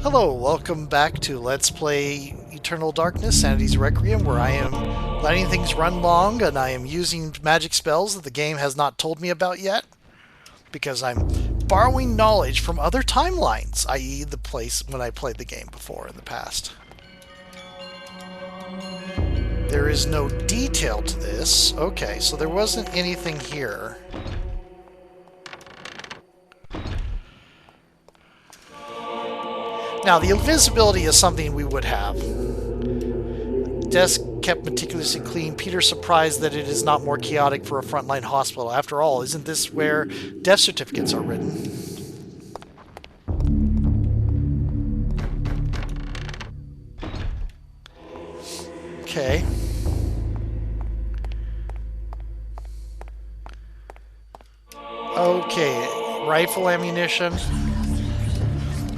Hello, welcome back to Let's Play Eternal Darkness, Sanity's Requiem, where I am letting things run long and I am using magic spells that the game has not told me about yet, because I'm borrowing knowledge from other timelines, i.e. the place when I played the game before in the past. There is no detail to this. Okay, so there wasn't anything here. Now, the invisibility is something we would have. Desk kept meticulously clean. Peter's surprised that it is not more chaotic for a frontline hospital. After all, isn't this where death certificates are written? Okay. Okay, rifle ammunition.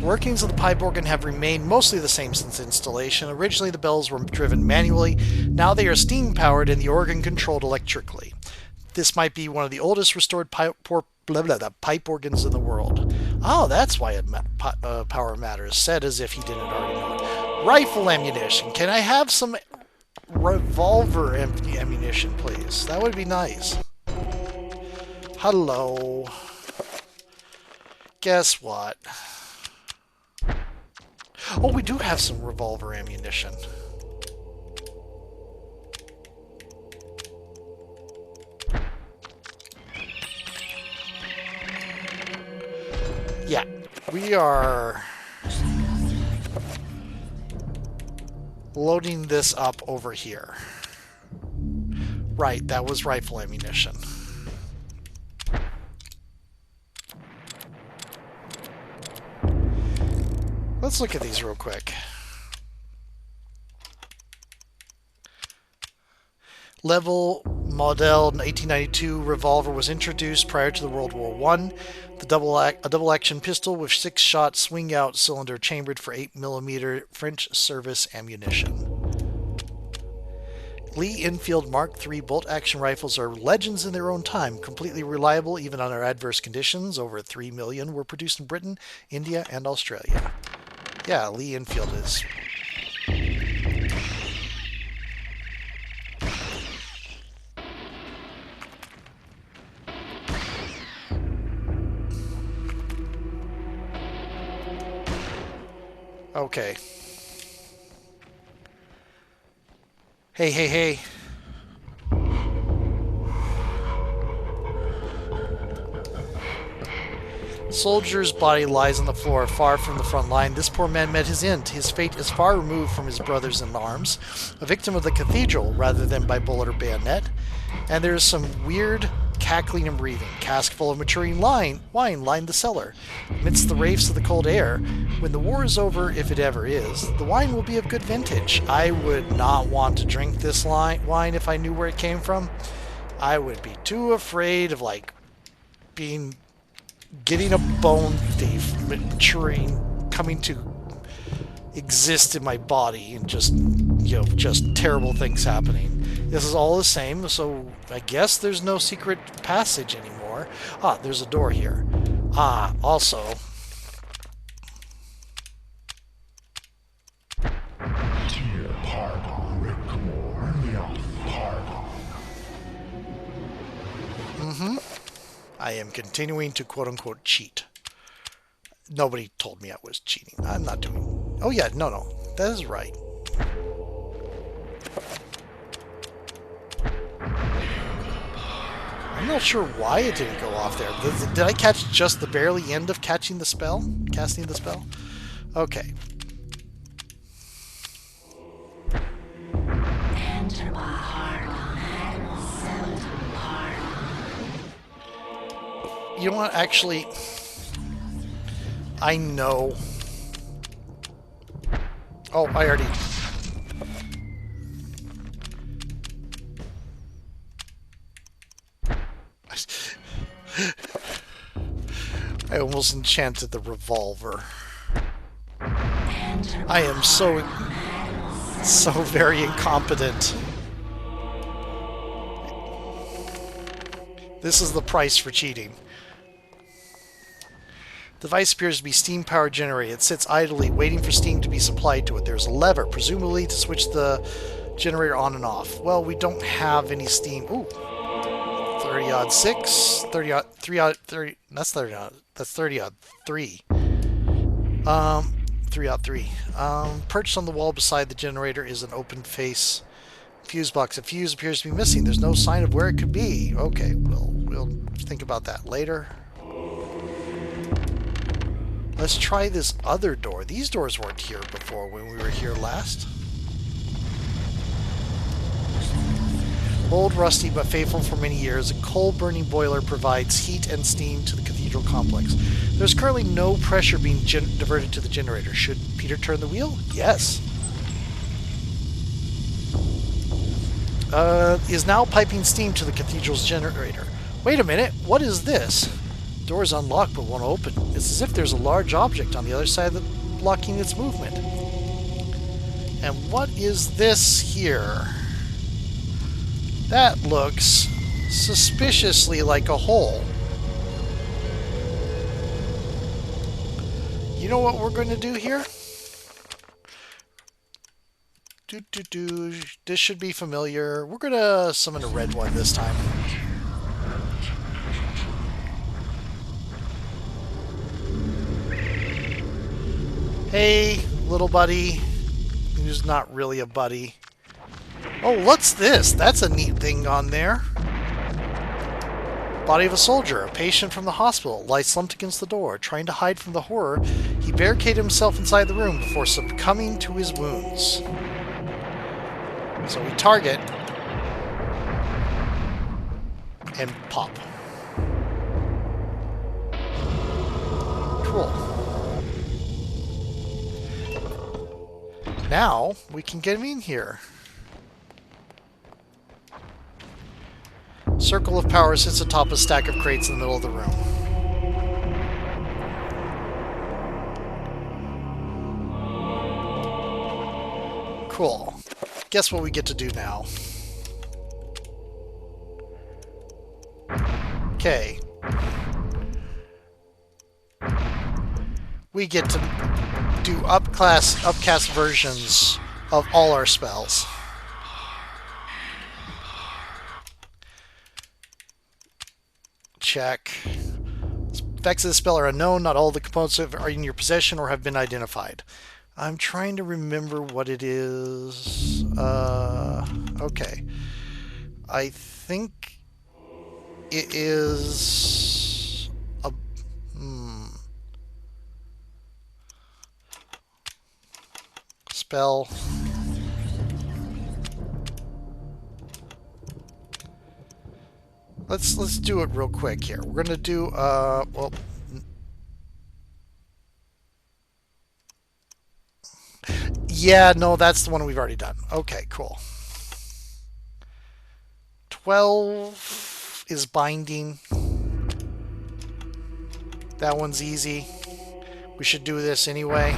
Workings of the pipe organ have remained mostly the same since installation. Originally, the bells were driven manually. Now they are steam-powered and the organ controlled electrically. This might be one of the oldest restored pipe organs in the world. Oh, that's why power matters. Said as if he didn't already know it. Rifle ammunition. Can I have some revolver ammunition, please? That would be nice. Hello. Guess what? Oh, we do have some revolver ammunition. Yeah, we are loading this up over here. Right, that was rifle ammunition. Let's look at these real quick. Level Model 1892 revolver was introduced prior to the World War I. A double-action pistol with 6-shot swing-out cylinder chambered for 8mm French service ammunition. Lee Enfield Mark III bolt-action rifles are legends in their own time, completely reliable even under adverse conditions. Over 3 million were produced in Britain, India, and Australia. Yeah, Lee Enfield is. Okay. Hey, hey, hey. Soldier's body lies on the floor, far from the front line. This poor man met his end. His fate is far removed from his brothers in arms, a victim of the cathedral rather than by bullet or bayonet. And there is some weird cackling and breathing. Cask full of maturing wine lined the cellar. Amidst the wraiths of the cold air, when the war is over, if it ever is, the wine will be of good vintage. I would not want to drink this wine if I knew where it came from. I would be too afraid of, like, getting a bone thief, maturing, coming to exist in my body, and just, just terrible things happening. This is all the same, so I guess there's no secret passage anymore. Ah, there's a door here. Ah, also. I am continuing to quote-unquote cheat. Nobody told me I was cheating. I'm not doing... Oh yeah, no. That is right. I'm not sure why it didn't go off there. Did I catch just the barely end of casting the spell? Okay. Enter my heart. You know what, actually, I know. Oh, I already... I almost enchanted the revolver. I am so very incompetent. This is the price for cheating. The device appears to be steam-powered generator. It sits idly, waiting for steam to be supplied to it. There's a lever, presumably to switch the generator on and off. Well, we don't have any steam. Ooh. 30 odd 6, 30 odd 3 odd 30. That's 30 odd. That's 30 odd 3. 3 odd 3. Perched on the wall beside the generator is an open face fuse box. A fuse appears to be missing. There's no sign of where it could be. Okay, we'll think about that later. Let's try this other door. These doors weren't here before when we were here last. Old, rusty, but faithful for many years, a coal-burning boiler provides heat and steam to the cathedral complex. There's currently no pressure being diverted to the generator. Should Peter turn the wheel? Yes. Is now piping steam to the cathedral's generator. Wait a minute, what is this? The door is unlocked but won't open. It's as if there's a large object on the other side blocking its movement. And what is this here? That looks suspiciously like a hole. You know what we're going to do here? This should be familiar. We're going to summon a red one this time. Hey, little buddy. Who's not really a buddy. Oh, what's this? That's a neat thing on there. Body of a soldier, a patient from the hospital, lies slumped against the door. Trying to hide from the horror, he barricaded himself inside the room before succumbing to his wounds. So we target and pop. Cool. Now we can get him in here. Circle of power sits atop a stack of crates in the middle of the room. Cool. Guess what we get to do now? Okay. We get to do upcast versions of all our spells. Check. Effects of the spell are unknown. Not all the components are in your possession or have been identified. I'm trying to remember what it is. Okay. I think it is a... Spell... Let's do it real quick here. We're gonna do well. Yeah, no, that's the one we've already done. Okay, cool. 12 is binding. That one's easy. We should do this anyway.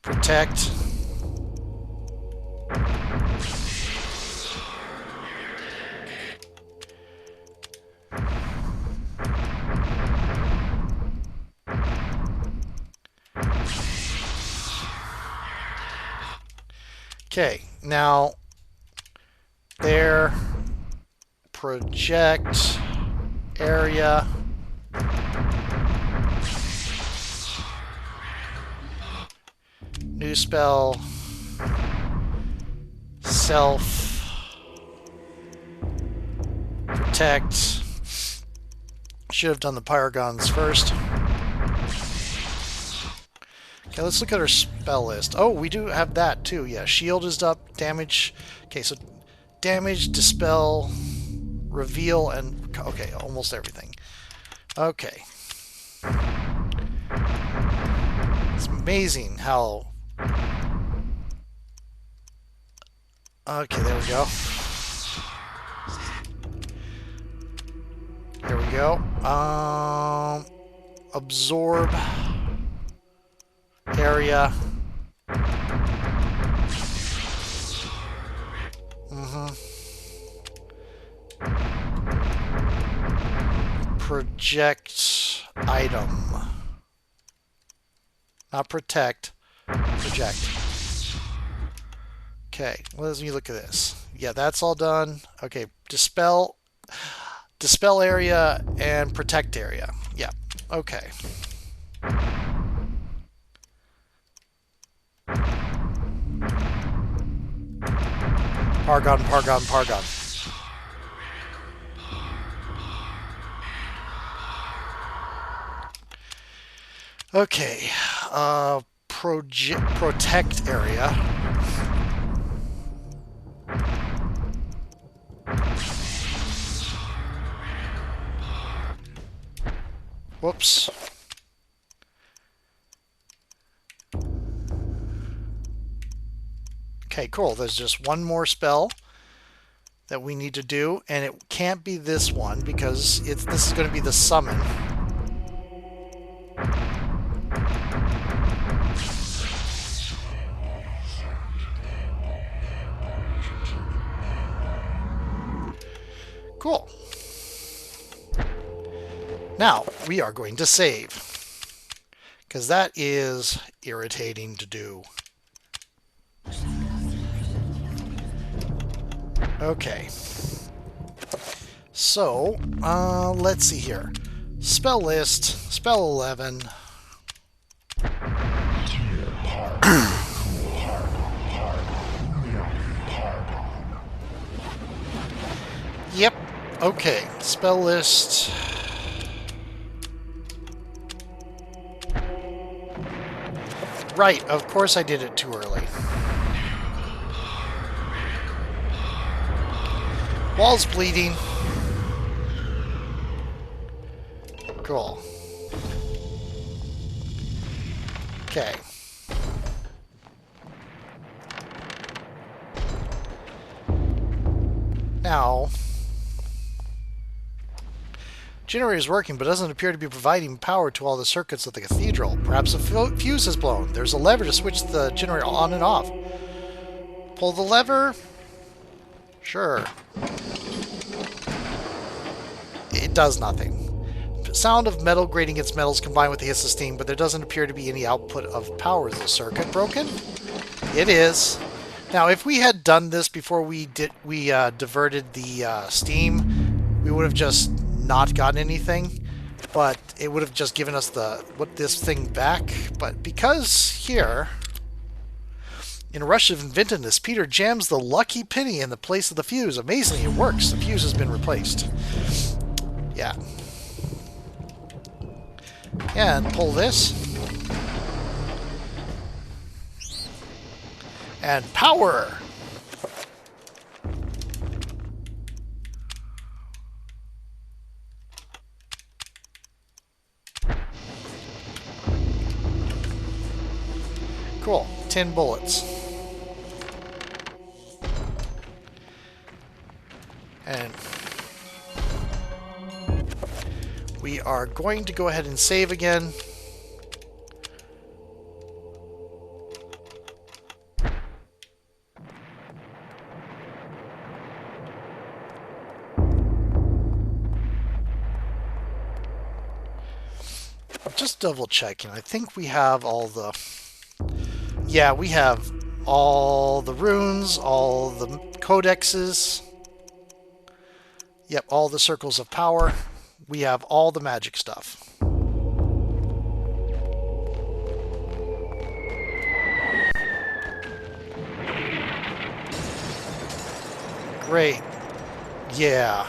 Protect. Okay, now there, project, area, new spell, self, protect. Should have done the Pyragons first. Okay, let's look at our spell list. Oh, we do have that too. Yeah, shield is up, damage. Okay, so damage, dispel, reveal, and okay, almost everything. Okay. It's amazing how... Okay, there we go. Here we go. Absorb. Area. project item. Not protect, project. Okay, let me look at this. Yeah, that's all done. Okay, dispel area and protect area. Yeah, okay. Pargon, Pargon, Pargon. Okay, protect area. Whoops. Okay, cool. There's just one more spell that we need to do, and it can't be this one because this is going to be the summon. Cool. Now, we are going to save, because that is irritating to do. Okay. So, let's see here. Spell list, spell 11. Yep. Okay. Spell list. Right. Of course I did it too early. Wall's bleeding. Cool. Okay. Now, generator is working, but doesn't appear to be providing power to all the circuits of the cathedral. Perhaps a fuse has blown. There's a lever to switch the generator on and off. Pull the lever. Sure. It does nothing. Sound of metal grating against metals combined with the hiss of steam, but there doesn't appear to be any output of power. Is the circuit broken? It is. Now, if we had done this before we diverted the steam, we would have just not gotten anything, but it would have just given us this thing back. But because here, in a rush of inventiveness, Peter jams the lucky penny in the place of the fuse. Amazingly, it works. The fuse has been replaced. Yeah. And pull this. And power! Cool. 10 bullets. And we are going to go ahead and save again. Just double checking. I think we have all the... Yeah, we have all the runes, all the codexes. Yep, all the circles of power. We have all the magic stuff. Great. Yeah.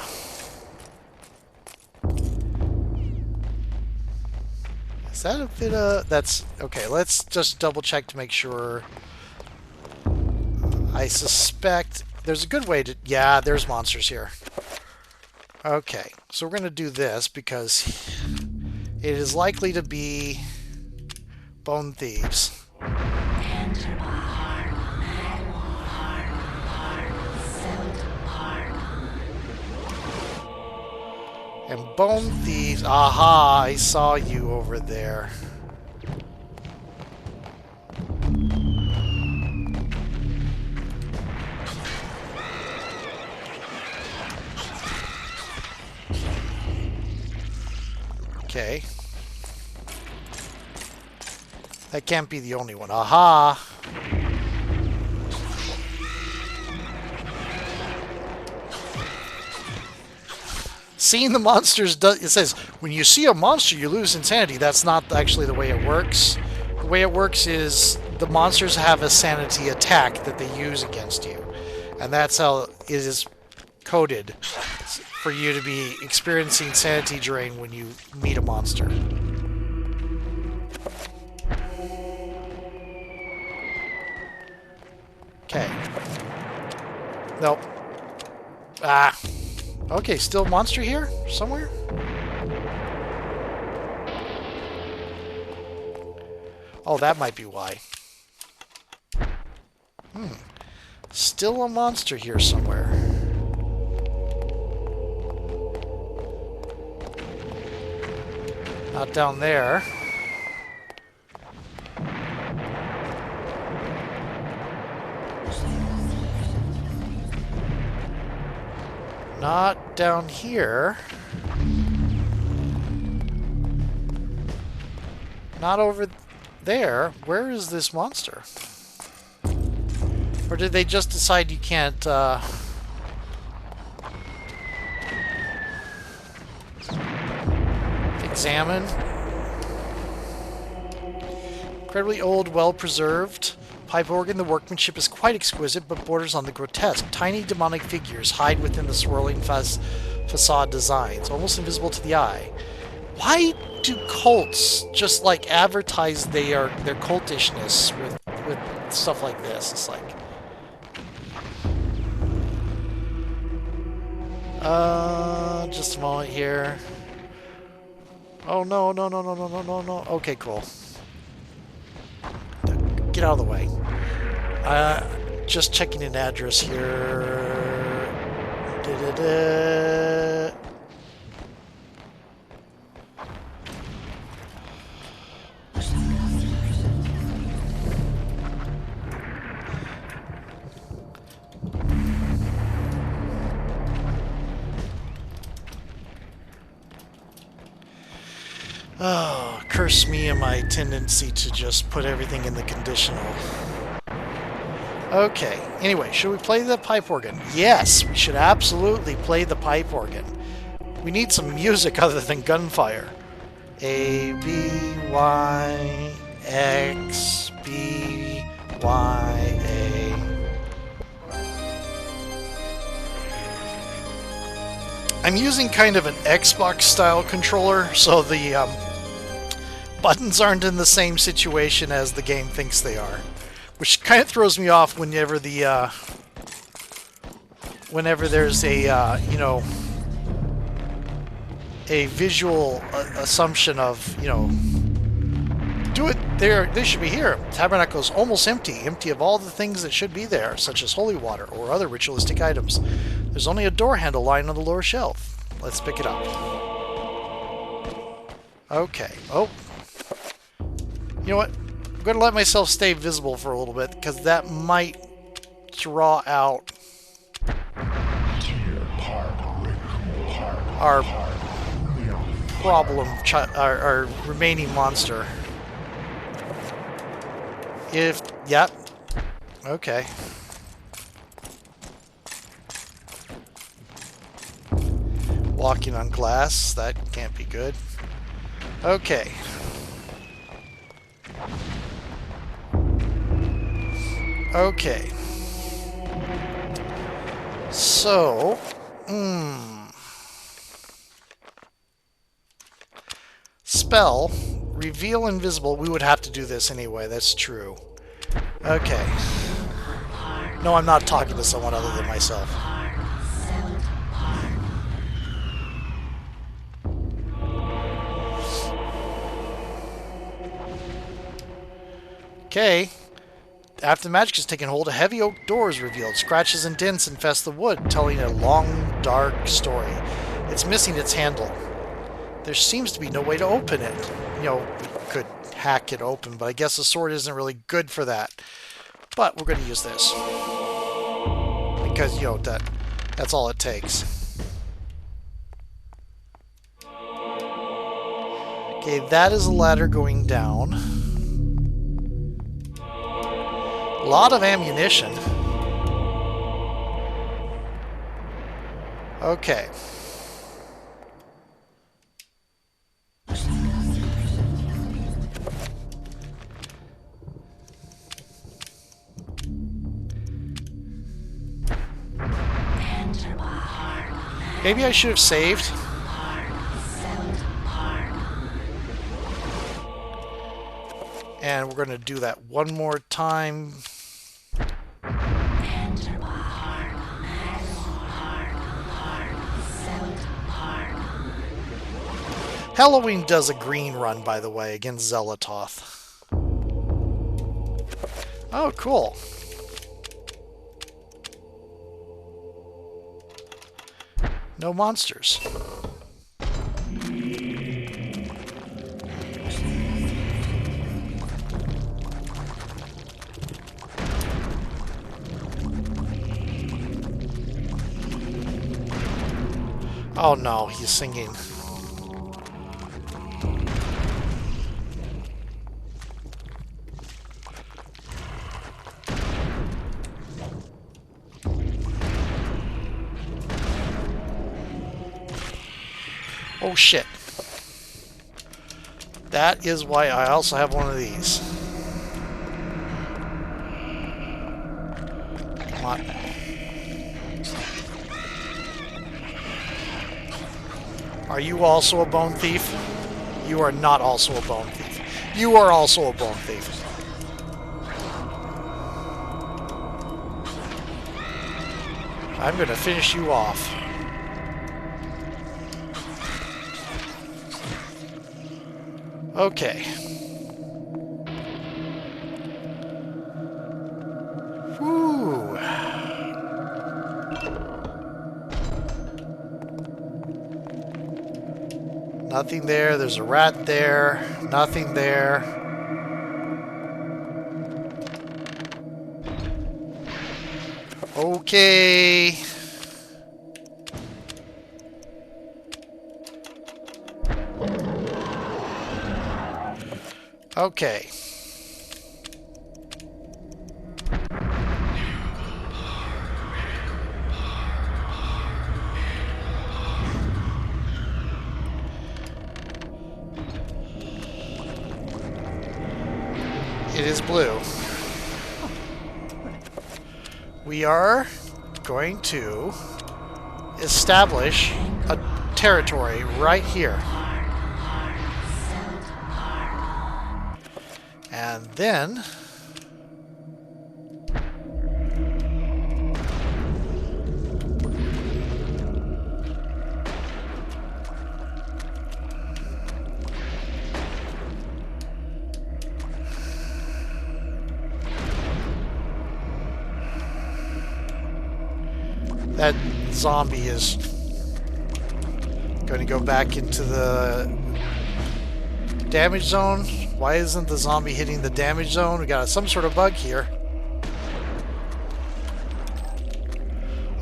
Is that a bit of... That's... Okay, let's just double check to make sure. I suspect... There's a good way to... Yeah, there's monsters here. Okay, so we're going to do this because it is likely to be bone thieves. And bone thieves... Aha, I saw you over there. Okay. That can't be the only one. Aha! Seeing the monsters, it says, when you see a monster, you lose insanity. That's not actually the way it works. The way it works is the monsters have a sanity attack that they use against you. And that's how it is coded for you to be experiencing sanity drain when you meet a monster. Okay. Nope. Ah. Okay, still monster here? Somewhere? Oh, that might be why. Still a monster here somewhere. Not down there. Not down here. Not over there. Where is this monster? Or did they just decide you can't, examine? Incredibly old, well-preserved pipe organ. The workmanship is quite exquisite, but borders on the grotesque. Tiny demonic figures hide within the swirling facade designs, almost invisible to the eye. Why do cults just like advertise their cultishness with stuff like this? It's like, just a moment here. Oh no, no, no, no, no, no, no, no. Okay, cool. Get out of the way. Just checking an address here. Da-da-da. Oh, curse me and my tendency to just put everything in the conditional. Okay, anyway, should we play the pipe organ? Yes, we should absolutely play the pipe organ. We need some music other than gunfire. A, B, Y, X, B, Y, A. I'm using kind of an Xbox-style controller, so the buttons aren't in the same situation as the game thinks they are, which kind of throws me off whenever the whenever there's a you know, a visual assumption of, you know, do it there, they should be here. Tabernacle is almost empty of all the things that should be there, such as holy water or other ritualistic items. There's only a door handle lying on the lower shelf. Let's pick it up. Okay. Oh. You know what? I'm going to let myself stay visible for a little bit, because that might draw out our problem, our remaining monster. If, yep. Okay. Walking on glass, that can't be good. Okay. Okay. So, spell, reveal invisible. We would have to do this anyway, that's true. Okay. No, I'm not talking to someone other than myself. Okay. After the magic is taken hold, a heavy oak door is revealed. Scratches and dents infest the wood, telling a long, dark story. It's missing its handle. There seems to be no way to open it. You know, we could hack it open, but I guess the sword isn't really good for that. But we're going to use this. Because, you know, that's all it takes. Okay, that is a ladder going down. A lot of ammunition. Okay. Maybe I should have saved. And we're going to do that one more time. Halloween does a green run, by the way, against Zelatoth. Oh, cool. No monsters. Oh no, he's singing. Oh shit. That is why I also have one of these. Come on. Are you also a bone thief? You are not also a bone thief. You are also a bone thief. I'm going to finish you off. Okay. Whew. Nothing there. There's a rat there. Nothing there. Okay. Okay. It is blue. We are going to establish a territory right here. And then that zombie is going to go back into the damage zone. Why isn't the zombie hitting the damage zone? We got some sort of bug here.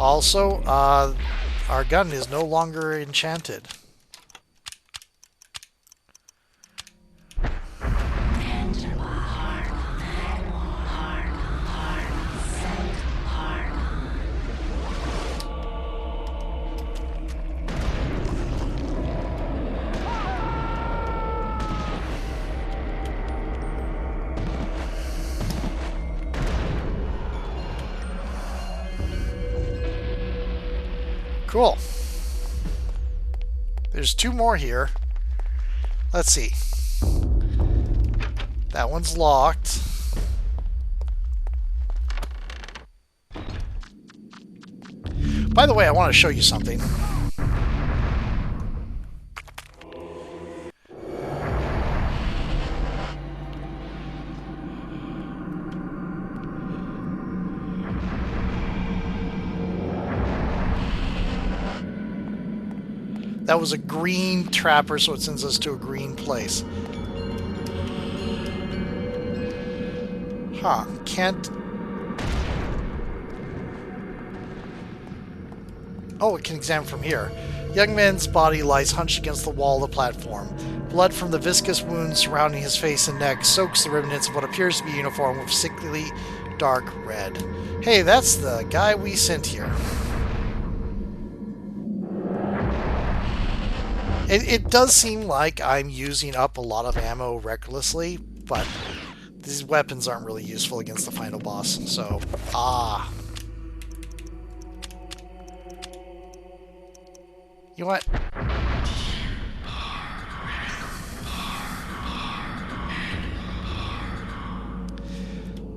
Also, our gun is no longer enchanted. Cool. There's two more here. Let's see. That one's locked. By the way, I want to show you something. That was a green trapper, so it sends us to a green place. Huh, can't... Oh, it can examine from here. Young man's body lies hunched against the wall of the platform. Blood from the viscous wounds surrounding his face and neck soaks the remnants of what appears to be a uniform with sickly dark red. Hey, that's the guy we sent here. It does seem like I'm using up a lot of ammo recklessly, but these weapons aren't really useful against the final boss, so... You know what?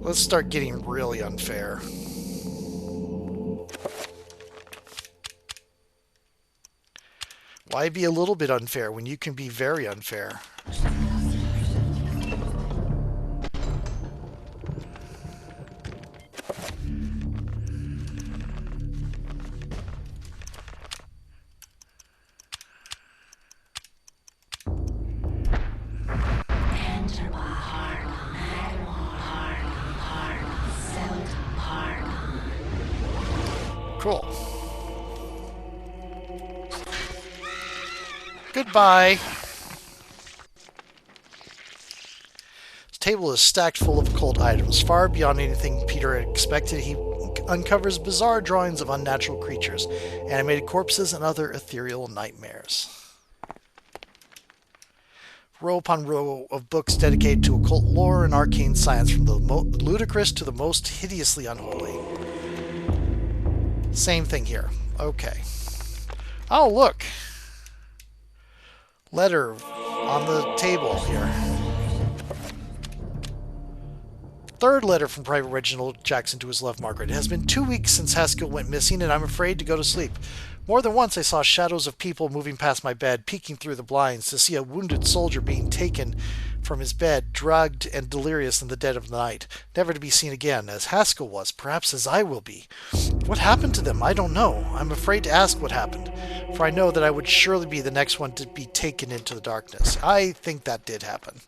Let's start getting really unfair. Why be a little bit unfair when you can be very unfair? Cool. Goodbye. His table is stacked full of occult items. Far beyond anything Peter had expected, he uncovers bizarre drawings of unnatural creatures, animated corpses, and other ethereal nightmares. Row upon row of books dedicated to occult lore and arcane science, from the ludicrous to the most hideously unholy. Same thing here. Okay. Oh, look! Letter on the table here. Third letter from Private Reginald Jackson to his love, Margaret. It has been 2 weeks since Haskell went missing, and I'm afraid to go to sleep. More than once I saw shadows of people moving past my bed, peeking through the blinds to see a wounded soldier being taken from his bed, drugged and delirious in the dead of the night, never to be seen again, as Haskell was, perhaps as I will be. What happened to them? I don't know. I'm afraid to ask what happened, for I know that I would surely be the next one to be taken into the darkness. I think that did happen.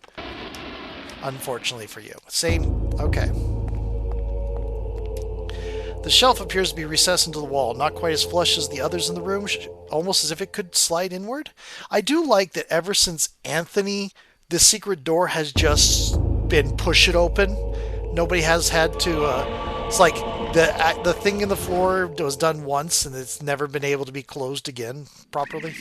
Unfortunately for you. Same. Okay. The shelf appears to be recessed into the wall, not quite as flush as the others in the room, almost as if it could slide inward. I do like that ever since Anthony, the secret door has just been push it open. Nobody has had to, it's like the thing in the floor was done once and it's never been able to be closed again properly.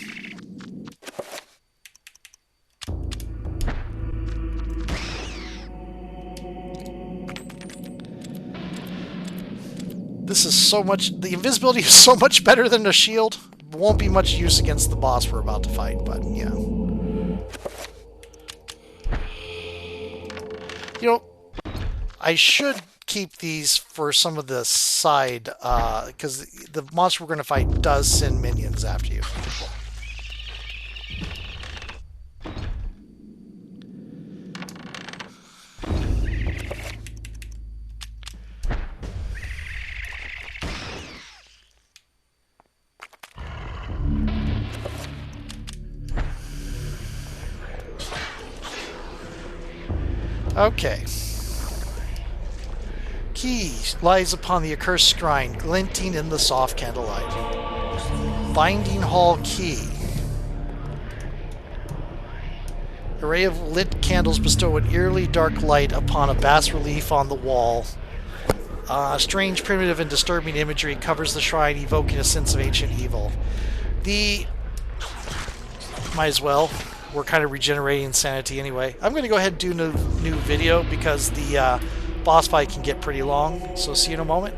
This is so much... The invisibility is so much better than the shield. Won't be much use against the boss we're about to fight, but yeah. You know, I should keep these for some of the side, because the monster we're going to fight does send minions after you. Okay. Key lies upon the accursed shrine, glinting in the soft candlelight. Binding hall key. Array of lit candles bestow an eerily dark light upon a bas-relief on the wall. Strange, primitive, and disturbing imagery covers the shrine, evoking a sense of ancient evil. Might as well. We're kind of regenerating sanity anyway. I'm going to go ahead and do a new video because the boss fight can get pretty long. So see you in a moment.